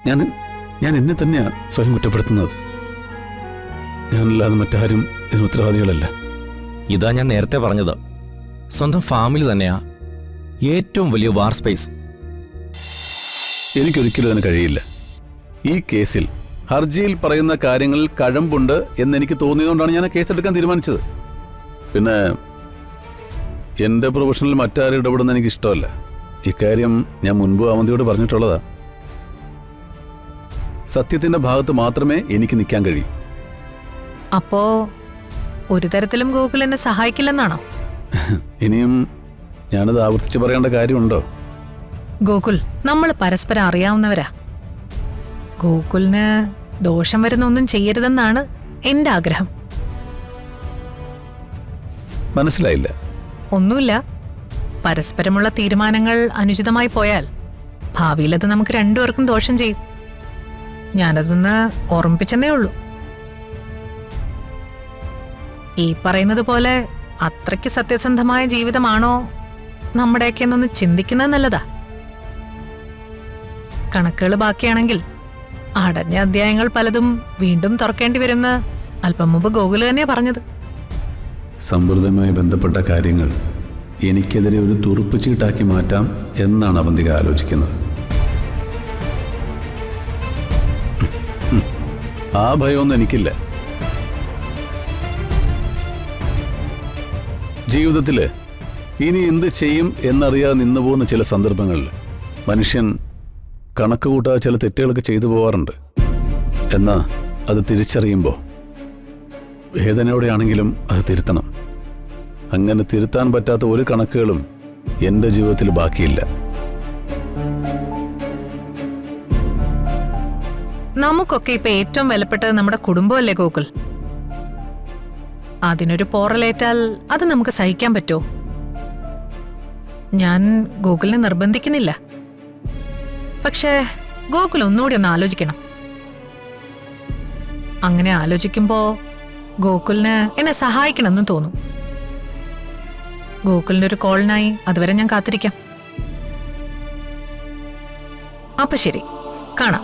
ഞാൻ ഞാൻ എന്നെ തന്നെയാ സ്വയം കുറ്റപ്പെടുത്തുന്നത്. ഞാനല്ലാതെ മറ്റാരും ഇതിന് ഉത്തരവാദികളല്ല. ഇതാ ഞാൻ നേരത്തെ പറഞ്ഞത്. സ്വന്തം ഫാമിലി തന്നെയാ ഏറ്റവും വലിയ വാർ സ്പേസ്. എനിക്കൊരിക്കലും അതിന് കഴിയില്ല. ഈ കേസിൽ ഹർജിയിൽ പറയുന്ന കാര്യങ്ങളിൽ കഴമ്പുണ്ട് എന്നെനിക്ക് തോന്നിയതുകൊണ്ടാണ് ഞാൻ ആ കേസെടുക്കാൻ തീരുമാനിച്ചത്. പിന്നെ എൻ്റെ പ്രൊഫഷനിൽ മറ്റാരും ഇടപെടുന്ന എനിക്ക് ഇഷ്ടമല്ല. ഇക്കാര്യം ഞാൻ മുൻപ് അവന്തിയോട് പറഞ്ഞിട്ടുള്ളതാ. സത്യത്തിന്റെ ഭാഗത്ത് മാത്രമേ എനിക്ക് നിൽക്കാൻ കഴിയൂ. അപ്പോ ഒരു തരത്തിലും ഗോകുൽ എന്നെ സഹായിക്കില്ലെന്നാണോ? ഇനിയും ഞാനത് ആവർത്തിച്ച് പറയേണ്ട കാര്യമുണ്ടോ? ഗോകുൽ, നമ്മൾ പരസ്പരം അറിയാവുന്നവരാ. ഗോകുലിന് ദോഷം വരുന്ന ഒന്നും ചെയ്യരുതെന്നാണ് എന്റെ ആഗ്രഹം. മനസ്സിലായില്ല. ഒന്നുമില്ല. പരസ്പരമുള്ള തീരുമാനങ്ങൾ അനുചിതമായി പോയാൽ ഭാവിയിലത് നമുക്ക് രണ്ടുപേർക്കും ദോഷം ചെയ്യും. ഞാനതൊന്ന് ഓർമ്മിപ്പിച്ചെന്നേ ഉള്ളൂ. ഈ പറയുന്നത് പോലെ അത്രയ്ക്ക് സത്യസന്ധമായ ജീവിതമാണോ നമ്മുടെയൊക്കെ എന്നൊന്ന് ചിന്തിക്കുന്നത് നല്ലതാ. കണക്കുകൾ ബാക്കിയാണെങ്കിൽ അടഞ്ഞ അധ്യായങ്ങൾ പലതും വീണ്ടും തുറക്കേണ്ടി വരുമെന്ന് അല്പം മുമ്പ് ഗോകുൽ തന്നെയാ പറഞ്ഞത്. സമ്മർദ്ദവുമായി ബന്ധപ്പെട്ട കാര്യങ്ങൾ എനിക്കെതിരെ ഒരു തുറുപ്പ് ചീട്ടാക്കി മാറ്റാം എന്നാണ് അവന്തിക ആലോചിക്കുന്നത്. ആ ഭയമൊന്നും എനിക്കില്ല. ജീവിതത്തില് ഇനി എന്ത് ചെയ്യും എന്നറിയാതെ നിന്നു പോകുന്ന ചില സന്ദർഭങ്ങളിൽ മനുഷ്യൻ കണക്ക് കൂട്ടാതെ ചില തെറ്റുകളൊക്കെ ചെയ്തു പോവാറുണ്ട്. എന്നാൽ അത് തിരിച്ചറിയുമ്പോൾ വേദനയോടെയാണെങ്കിലും അത് തിരുത്തണം. അങ്ങനെ തിരുത്താൻ പറ്റാത്ത ഒരു കണക്കുകളും എൻ്റെ ജീവിതത്തിൽ ബാക്കിയില്ല. നമുക്കൊക്കെ ഇപ്പൊ ഏറ്റവും വിലപ്പെട്ടത് നമ്മുടെ കുടുംബമല്ലേ ഗോകുൽ? അതിനൊരു പോറലേറ്റാൽ അത് നമുക്ക് സഹിക്കാൻ പറ്റുമോ? ഞാൻ ഗോകുലിനെ നിർബന്ധിക്കുന്നില്ല. പക്ഷേ ഗോകുൽ ഒന്നുകൂടി ഒന്ന് ആലോചിക്കണം. അങ്ങനെ ആലോചിക്കുമ്പോ ഗോകുലിന് എന്നെ സഹായിക്കണമെന്ന് തോന്നും. ഗോകുലിന്റെ ഒരു കോളിനായി അതുവരെ ഞാൻ കാത്തിരിക്കാം. അപ്പൊ ശരി, കാണാം.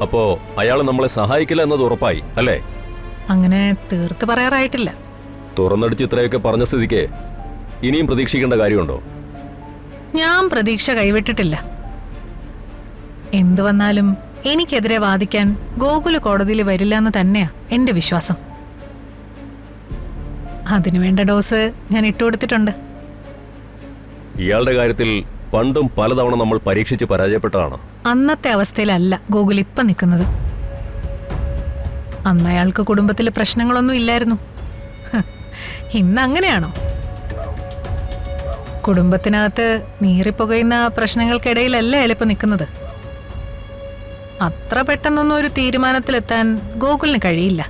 അപ്പോ അയാൾ നമ്മളെ സഹായിക്കില്ല എന്നത് ഉറപ്പായി അല്ലേ? അങ്ങനെ തീർത്ത് പറയാറായിട്ടില്ല. തുറന്നടിച്ച് ഇത്രയൊക്കെ പറഞ്ഞ സ്ഥിതിക്ക് ഇനിയും പ്രതീക്ഷിക്കേണ്ട കാര്യമുണ്ടോ? ഞാൻ പ്രതീക്ഷ കൈവിട്ടിട്ടില്ല. എന്തു വന്നാലും എനിക്കെതിരെ വാദിക്കാൻ ഗോകുല് കോടതിയിൽ വരില്ല എന്ന് തന്നെയാ എന്റെ വിശ്വാസം. അതിനുവേണ്ട ഡോസ് ഞാൻ ഇട്ടുകൊടുത്തിട്ടുണ്ട്. ഇയാളുടെ കാര്യത്തിൽ പണ്ടും പലതവണ നമ്മൾ പരീക്ഷിച്ച് പരാജയപ്പെട്ടതാണ്. അന്നത്തെ അവസ്ഥയിലല്ല ഗോകുൽ ഇപ്പൊ നിൽക്കുന്നത്. അന്ന് അയാൾക്ക് കുടുംബത്തിൽ പ്രശ്നങ്ങളൊന്നും ഇല്ലായിരുന്നു. ഇന്ന് അങ്ങനെയാണോ? കുടുംബത്തിനകത്ത് നീറിപ്പുകയുന്ന പ്രശ്നങ്ങൾക്കിടയിലല്ല അയാളിപ്പോ നിൽക്കുന്നത്. അത്ര പെട്ടെന്നൊന്നും ഒരു തീരുമാനത്തിലെത്താൻ ഗോകുലിന് കഴിയില്ല.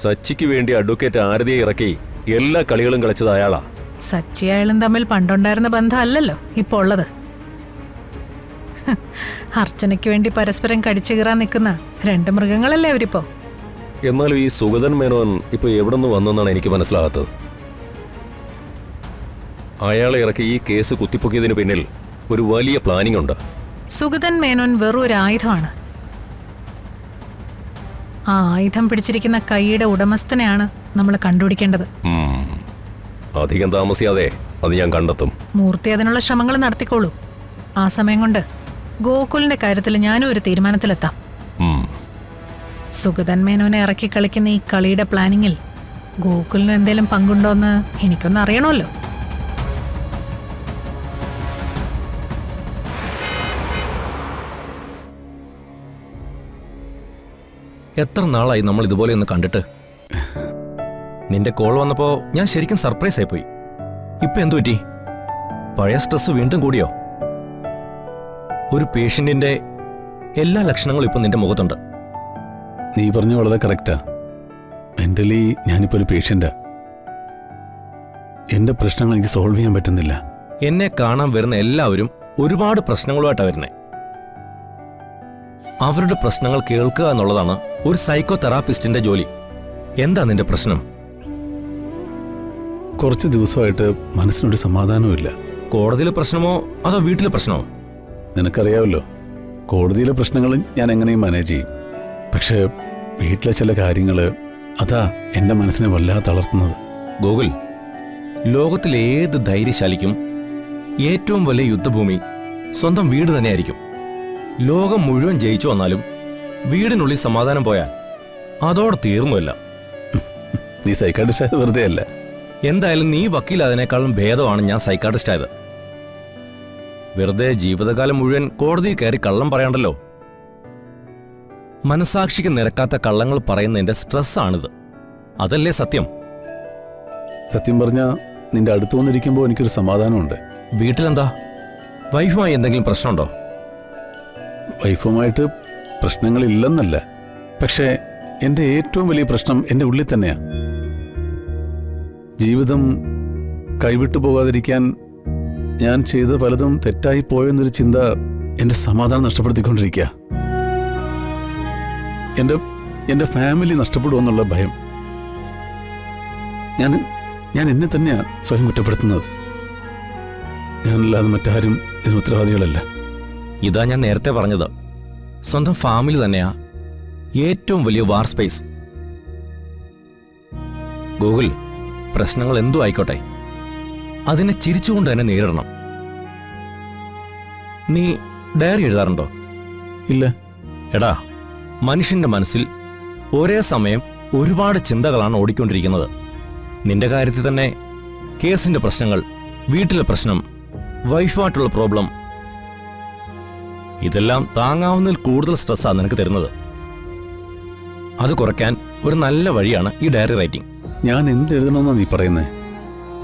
സച്ചിക്ക് വേണ്ടി അഡ്വക്കേറ്റ് ആരതിയെ ഇറക്കി എല്ലാ കളികളും കളിച്ചത് അയാളാ. സച്ചി അയാളും തമ്മിൽ പണ്ടുണ്ടായിരുന്ന ബന്ധം അല്ലല്ലോ ഇപ്പോൾ ഉള്ളത്. അർച്ചനയ്ക്ക് വേണ്ടി പരസ്പരം കടിച്ചു കീറാൻ നിൽക്കുന്ന രണ്ട് മൃഗങ്ങളല്ലേ അവരിപ്പോ. എന്നാലും ഈ സുഗതൻ മേനോൻ ഇപ്പൊ എവിടെ നിന്ന് വന്നെന്നാണ് എനിക്ക് മനസ്സിലാകാത്തത്. അയാളെ ഇറക്കി ഈ കേസ് കുത്തിപ്പൊക്കിയതിന് പിന്നിൽ ഒരു വലിയ പ്ലാനിംഗ് ഉണ്ട്. സുഗതൻ മേനോൻ വെറും ഒരു ആയുധമാണ്. ആ ആയുധം പിടിച്ചിരിക്കുന്ന കൈയുടെ ഉടമസ്ഥനെയാണ് നമ്മൾ കണ്ടുപിടിക്കേണ്ടത്. അധികം താമസിയാതെ അത് ഞാൻ കണ്ടെത്തും. മൂർത്തി അതിനുള്ള ശ്രമങ്ങൾ നടത്തിക്കോളൂ. ആ സമയം കൊണ്ട് ഗോകുലിന്റെ കാര്യത്തിൽ ഞാനും ഒരു തീരുമാനത്തിലെത്താം. സുഗതൻ മേനോനെ ഇറക്കി കളിക്കുന്ന ഈ കളിയുടെ പ്ലാനിങ്ങിൽ ഗോകുലിന് എന്തെങ്കിലും പങ്കുണ്ടോന്ന് എനിക്കൊന്ന് അറിയണമല്ലോ. എത്ര നാളായി നമ്മൾ ഇതുപോലെ ഒന്ന് കണ്ടിട്ട്. നിന്റെ കോൾ വന്നപ്പോ ഞാൻ ശരിക്കും സർപ്രൈസ് ആയിപ്പോയി. ഇപ്പൊ എന്തു പറ്റി? പഴയ സ്ട്രെസ് വീണ്ടും കൂടിയോ? ഒരു പേഷ്യന്റിന്റെ എല്ലാ ലക്ഷണങ്ങളും ഇപ്പൊ നിന്റെ മുഖത്തുണ്ട്. നീ പറഞ്ഞ വളരെ കറക്റ്റാ. മെന്റലി ഞാനിപ്പോ ഒരു പേഷ്യന്റാ. എന്റെ പ്രശ്നങ്ങൾ എനിക്ക് സോൾവ് ചെയ്യാൻ പറ്റുന്നില്ല. എന്നെ കാണാൻ വരുന്ന എല്ലാവരും ഒരുപാട് പ്രശ്നങ്ങളുമായിട്ടാണ് വരുന്നത്. അവരുടെ പ്രശ്നങ്ങൾ കേൾക്കുക എന്നുള്ളതാണ് ഒരു സൈക്കോ തെറാപ്പിസ്റ്റിന്റെ ജോലി. എന്താ നിന്റെ പ്രശ്നം? കുറച്ച് ദിവസമായിട്ട് മനസ്സിനൊരു സമാധാനവുമില്ല. കോടതിയിലെ പ്രശ്നമോ അതോ വീട്ടിലെ പ്രശ്നമോ? നിനക്കറിയാമല്ലോ, കോടതിയിലെ പ്രശ്നങ്ങളും ഞാൻ എങ്ങനെയും മാനേജ് ചെയ്യും. പക്ഷേ വീട്ടിലെ ചില കാര്യങ്ങൾ അതാ എൻ്റെ മനസ്സിനെ വല്ലാതെ തളർത്തുന്നത്. ഗോകുൽ, ലോകത്തിലെ ഏത് ധൈര്യശാലിക്കും ഏറ്റവും വലിയ യുദ്ധഭൂമി സ്വന്തം വീട് തന്നെയായിരിക്കും. ലോകം മുഴുവൻ ജയിച്ചു വന്നാലും വീടിനുള്ളിൽ സമാധാനം പോയാൽ അതോടെ തീർന്നുമില്ല. നീ സൈക്കാട്രിസ്റ്റ് ആയത് വെറുതെ അല്ല. എന്തായാലും നീ വക്കീലായതിനേക്കാളും ഭേദമാണ് ഞാൻ സൈക്കാട്രിസ്റ്റ് ആയത്. വെറുതെ ജീവിതകാലം മുഴുവൻ കോടതിയിൽ കയറി കള്ളം പറയണ്ടല്ലോ. മനസാക്ഷിക്ക് നിരക്കാത്ത കള്ളങ്ങൾ പറയുന്നതിന്റെ സ്ട്രെസ്സാണിത്. അതല്ലേ സത്യം? സത്യം പറഞ്ഞാൽ നിന്റെ അടുത്ത് വന്നിരിക്കുമ്പോൾ എനിക്കൊരു സമാധാനമുണ്ട്. വീട്ടിലെന്താ, വൈഫുമായി എന്തെങ്കിലും പ്രശ്നമുണ്ടോ? വൈഫുമായിട്ട് പ്രശ്നങ്ങളില്ലെന്നല്ല, പക്ഷേ എൻ്റെ ഏറ്റവും വലിയ പ്രശ്നം എൻ്റെ ഉള്ളിൽ തന്നെയാ. ജീവിതം കൈവിട്ടു പോകാതിരിക്കാൻ ഞാൻ ചെയ്ത പലതും തെറ്റായി പോയെന്നൊരു ചിന്ത എൻ്റെ സമാധാനം നഷ്ടപ്പെടുത്തിക്കൊണ്ടിരിക്കുക. എൻ്റെ ഫാമിലി നഷ്ടപ്പെടുമെന്നുള്ള ഭയം. ഞാൻ എന്നെ തന്നെയാ സ്വയം കുറ്റപ്പെടുത്തുന്നത്. ഞാനല്ലാതെ മറ്റാരും ഇതിന് ഉത്തരവാദികളല്ല. ഇതാ ഞാൻ നേരത്തെ പറഞ്ഞത്, സ്വന്തം ഫാമിലി തന്നെയാ ഏറ്റവും വലിയ വാർ സ്പേസ്. ഗൂഗിൾ, പ്രശ്നങ്ങൾ എന്തു ആയിക്കോട്ടെ, അതിനെ ചിരിച്ചുകൊണ്ട് തന്നെ നേരിടണം. നീ ഡയറി എഴുതാറുണ്ടോ? ഇല്ല. എടാ, മനുഷ്യന്റെ മനസ്സിൽ ഒരേ സമയം ഒരുപാട് ചിന്തകളാണ് ഓടിക്കൊണ്ടിരിക്കുന്നത്. നിന്റെ കാര്യത്തിൽ തന്നെ കേസിന്റെ പ്രശ്നങ്ങൾ, വീട്ടിലെ പ്രശ്നം, വൈഫുമായിട്ടുള്ള പ്രോബ്ലം, ഇതെല്ലാം താങ്ങാവുന്നതിൽ കൂടുതൽ സ്ട്രെസ്സാണ് നിനക്ക് തരുന്നത്. അത് കുറയ്ക്കാൻ ഒരു നല്ല വഴിയാണ് ഈ ഡയറി റൈറ്റിംഗ്. ഞാൻ എന്തെഴുതണമെന്നാണ് നീ പറയുന്നത്?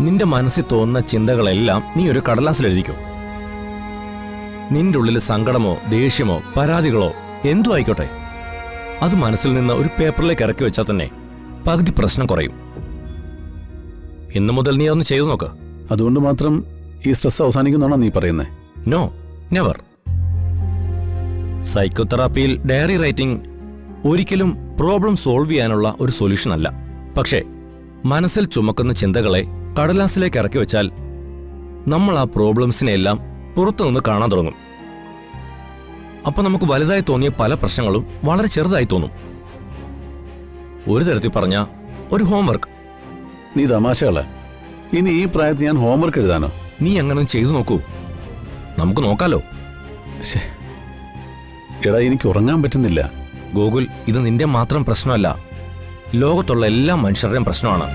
നിന്റെ മനസ്സിൽ തോന്നുന്ന ചിന്തകളെല്ലാം നീ ഒരു കടലാസിൽ എഴുതിക്കോ. നിന്റെ ഉള്ളിൽ സങ്കടമോ ദേഷ്യമോ പരാതികളോ എന്തു ആയിക്കോട്ടെ, അത് മനസ്സിൽ നിന്ന് ഒരു പേപ്പറിലേക്ക് ഇറക്കി വെച്ചാൽ തന്നെ പകുതി പ്രശ്നം കുറയും. ഇന്നു മുതൽ നീ അതൊന്ന് ചെയ്തു നോക്ക്. അതുകൊണ്ട് മാത്രം ഈ സ്ട്രെസ് അവസാനിക്കുന്നാണോ നീ പറയുന്നത്? No, never. സൈക്കോതെറാപ്പിയിൽ ഡയറി റൈറ്റിംഗ് ഒരിക്കലും പ്രോബ്ലം സോൾവ് ചെയ്യാനുള്ള ഒരു സൊല്യൂഷൻ അല്ല. പക്ഷേ മനസ്സിൽ ചുമക്കുന്ന ചിന്തകളെ കടലാസിലേക്ക് ഇറക്കി വെച്ചാൽ നമ്മൾ ആ പ്രോബ്ലംസിനെല്ലാം പുറത്തുനിന്ന് കാണാൻ തുടങ്ങും. അപ്പൊ നമുക്ക് വലുതായി തോന്നിയ പല പ്രശ്നങ്ങളും വളരെ ചെറുതായി തോന്നും. ഒരു തരത്തിൽ പറഞ്ഞ ഒരു ഹോംവർക്ക്. നീ തമാശകളാ. ഇനി ഈ പ്രായത്തിൽ ഞാൻ ഹോംവർക്ക് എഴുതാനോ? നീ അങ്ങനെ ചെയ്തു നോക്കൂ, നമുക്ക് നോക്കാലോ. എടാ, എനിക്ക് ഉറങ്ങാൻ പറ്റുന്നില്ല. ഗോകുൽ, ഇത് നിന്റെ മാത്രം പ്രശ്നമല്ല, ലോകത്തുള്ള എല്ലാ മനുഷ്യരുടെയും പ്രശ്നമാണ്.